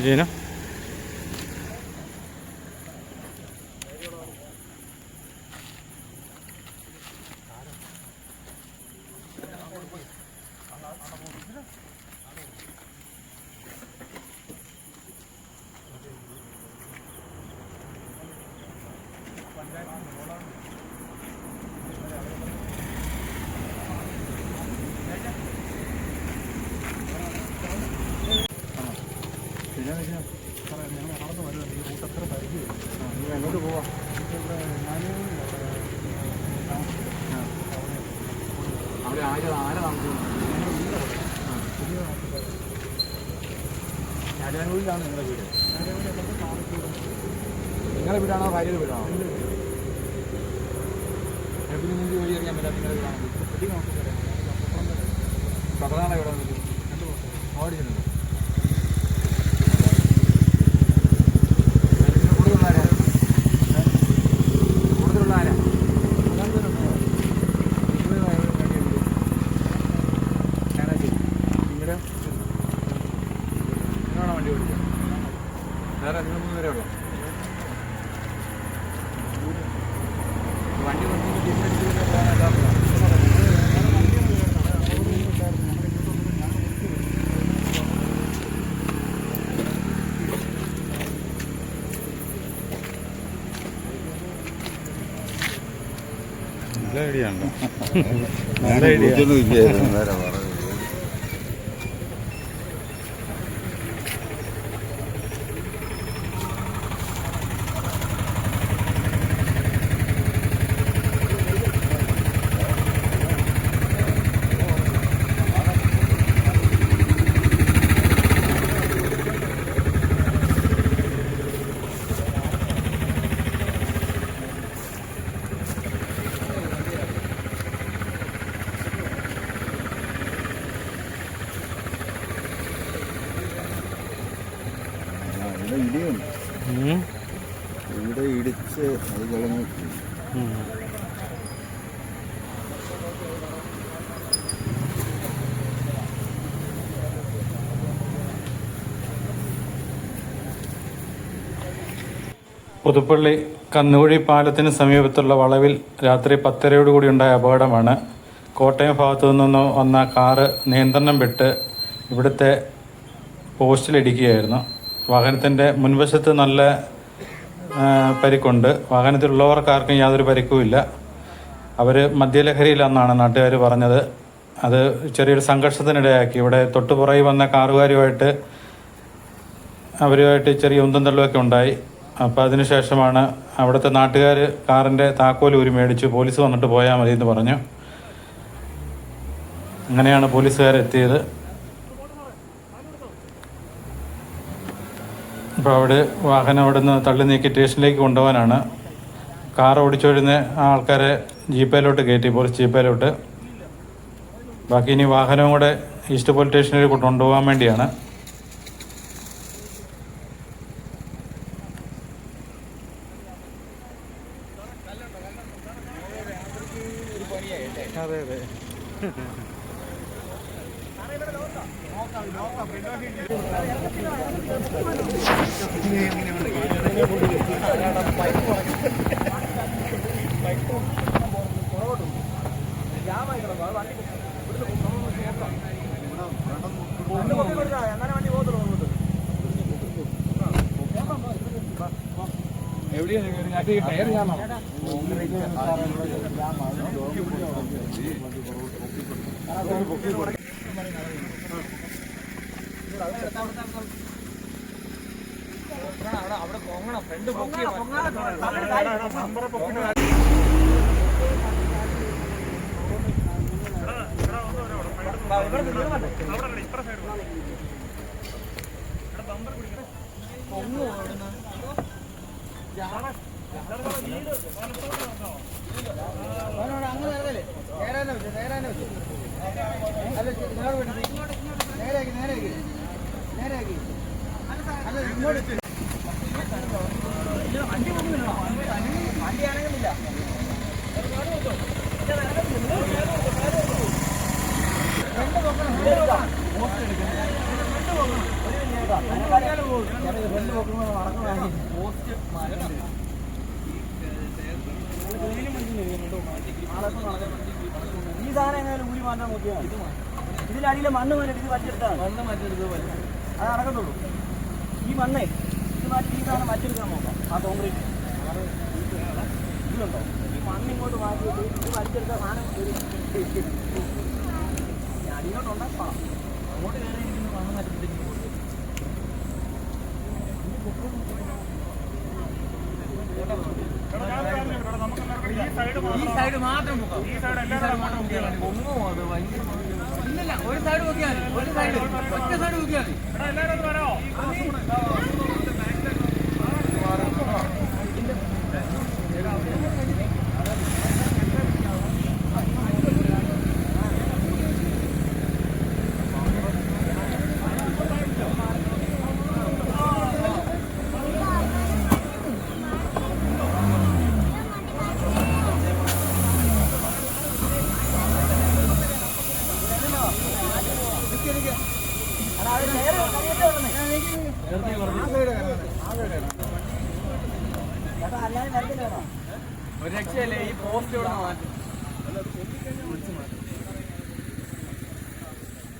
ജീന എങ്ങോട്ട് പോവാം? അവിടെ ആര രാജാനൂരിലാണ് നിങ്ങളുടെ വീട്? നിങ്ങളുടെ വീടാണോ ഭാര്യയുടെ വീടാണോ? എവിടെ നിന്ന് ജോലി അറിയാൻ പറ്റാം നിങ്ങളുടെ വീടാണോ? പത്രനാളെ എവിടെ വന്നിട്ട് ഓടിച്ചിട്ടുണ്ട്. വണ്ടി ഓടിക്കുക വേറെ നിങ്ങൾ 3 പേരേ ഉള്ളൂ. വണ്ടി നല്ല ഐഡിയ ഉണ്ടോ? നല്ല ഐഡിയ. ഇവിടെ ഇടിച്ച് അത് കളഞ്ഞു. പുതുപ്പള്ളി കന്നുകുഴി പാലത്തിന് സമീപത്തുള്ള വളവിൽ രാത്രി 10:30 ഉണ്ടായ അപകടമാണ്. കോട്ടയം ഭാഗത്തു നിന്ന് വന്ന കാറ് നിയന്ത്രണം വിട്ട് ഇവിടുത്തെ പോസ്റ്റിലിടിക്കുകയായിരുന്നു. വാഹനത്തിൻ്റെ മുൻവശത്ത് നല്ല പരിക്കുണ്ട്. വാഹനത്തിലുള്ളവർക്കാർക്കും യാതൊരു പരിക്കുമില്ല. അവർ മദ്യലഹരിയിലെന്നാണ് നാട്ടുകാർ പറഞ്ഞത്. അത് ചെറിയൊരു സംഘർഷത്തിനിടയാക്കി. ഇവിടെ തൊട്ടുപുറകിൽ വന്ന കാറുകാരുമായിട്ട് അവരുമായിട്ട് ചെറിയ ഉന്തും തള്ളുമൊക്കെ ഉണ്ടായി. അപ്പോൾ അതിനുശേഷമാണ് അവിടുത്തെ നാട്ടുകാർ കാറിൻ്റെ താക്കോൽ ഊരി മേടിച്ചു. പോലീസ് വന്നിട്ട് പോയാൽ മതി എന്ന് പറഞ്ഞു. അങ്ങനെയാണ് പോലീസുകാരെത്തിയത്. അപ്പോൾ വാഹനം അവിടെ നിന്ന് തള്ളി നീക്കി സ്റ്റേഷനിലേക്ക് കൊണ്ടുപോകാനാണ്. കാർ ഓടിച്ചോടുന്ന ആൾക്കാരെ ജീപ്പയിലോട്ട് കയറ്റി, പോലീസ് ജീപ്പയിലോട്ട്. ബാക്കി ഇനി വാഹനവും കൂടെ ഈസ്റ്റ് പോലീസ് സ്റ്റേഷനിൽ കൊണ്ടുപോകാൻ വേണ്ടിയാണ്. അതെ അതെ അവിടെ പൊങ്ങണം, ഫ്രണ്ട് പൊക്കി വണ്ടി അനങ്ങുന്നില്ല. പോസ്റ്റ് എടുക്കണം. ഈ സാധനം എങ്ങനെയാലും ഊരി മാറ്റാൻ നോക്കിയാൽ ഇതിലടിയിലെ മണ്ണ് മാറ്റിട്ട് ഇത് വലിച്ചെടുത്താണ് മണ്ണ് മാറ്റിയെടുത്ത് അത് നടക്കത്തുള്ളൂ. ഈ മണ്ണേ ഇത് മാറ്റി ഈ സാധനം വലിച്ചെടുക്കാൻ നോക്കാം. ആ കോൺക്രീറ്റ് ഇതുണ്ടോ ഈ മണ്ണ് ഇങ്ങോട്ട് മാറ്റിയിട്ട് ഇത് വലിച്ചെടുക്കാൻ സാധനം അടിയിലോട്ട് ഉണ്ടാക്കണം. അങ്ങോട്ട് കയറിയിരിക്കുന്ന മണ്ണ് മാറ്റിട്ട് ഈ സൈഡ് മാത്രം മുക്കാം. ഈ സൈഡ് മാത്രം മുക്കിയാൽ മതി. ഒന്നോ അത് ഭയങ്കര ഇല്ലല്ല, ഒരു സൈഡ് നോക്കിയാൽ മതി. ഒരു സൈഡ് ഒറ്റ സൈഡ് നോക്കിയാൽ ഒരു രക്ഷയല്ലേ. ഈ പോസ്റ്റ് ഇവിടെ മാറ്റും.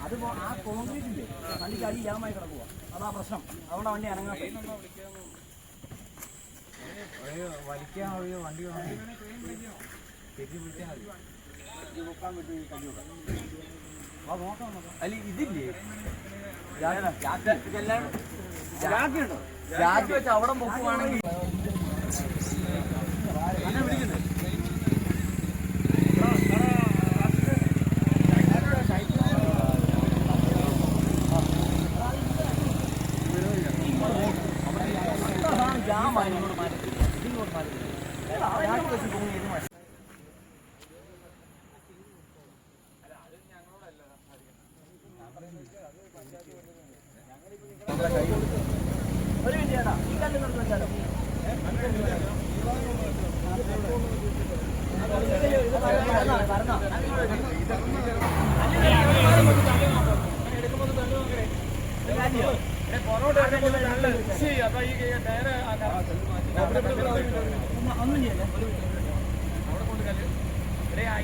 അത് ആ കോൺക്രീറ്റ് ഇല്ലേ വണ്ടിക്ക് അടി ജാമായി കിടക്കുക. അതാ പ്രശ്നം. അതുകൊണ്ട് വണ്ടി അനങ്ങാത്ത വലിക്കാൻ വണ്ടി അല്ല ഇതില്ലേ ജാക്കി വെച്ച് അവിടെ പൊക്കുവാണെങ്കിൽ ഒരു മിനിറ്റ് ചേട്ടാ, ഈ കല്ല് നിർത്തി വെച്ചാലോ?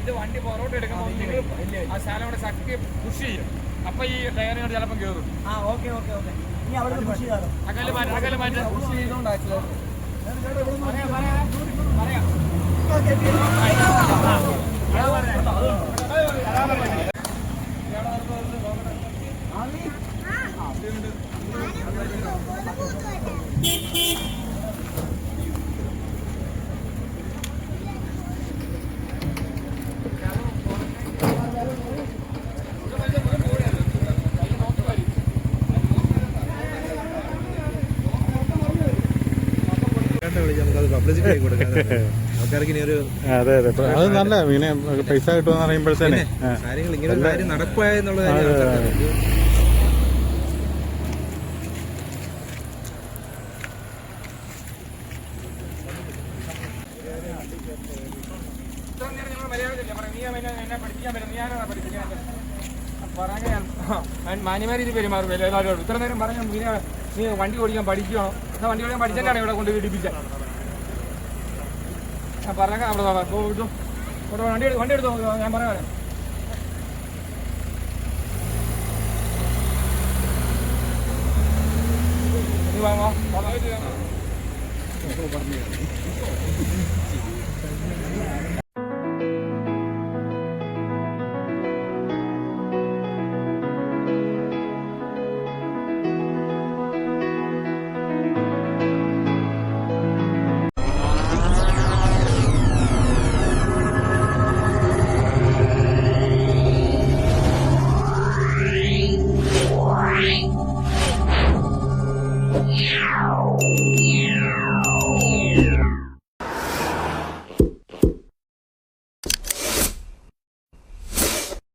ഇത് വണ്ടി പുറകോട്ട് എടുക്കുമ്പോൾ ആ ശാല അവിടെ ശക്തി പുഷ് ചെയ്യും. അപ്പൊ ഈ ടയറിനോട് ചിലപ്പം കയറും. ആ ഓക്കെ ഓക്കെ ഓക്കെ. ഇനി അവിടെ പുഷ് ചെയ്താലോ? അകല് മാറ്റി പുഷ് ചെയ്തോണ്ട് അതെ അതെ, അത് നല്ല ഇങ്ങനെ പൈസ കിട്ടുമെന്ന് പറയുമ്പോഴത്തേനെ കാര്യങ്ങൾ ഇങ്ങനെ ഒരു കാര്യം നടക്കുവായെന്നുള്ളത് മാന്യമാരി പെരുമാറും. എല്ലാവരും ഇത്ര നേരം പറഞ്ഞു നീ വണ്ടി ഓടിക്കാൻ പഠിക്കുകയാണോ? എന്നാൽ വണ്ടി ഓടിക്കാൻ പഠിച്ചാലാണ് ഇവിടെ കൊണ്ട് ഇടിപ്പിച്ച. ഞാൻ പറഞ്ഞേക്കാം അവിടെ വണ്ടി എടുത്തോ, ഞാൻ പറയാം. നീ വാങ്ങോ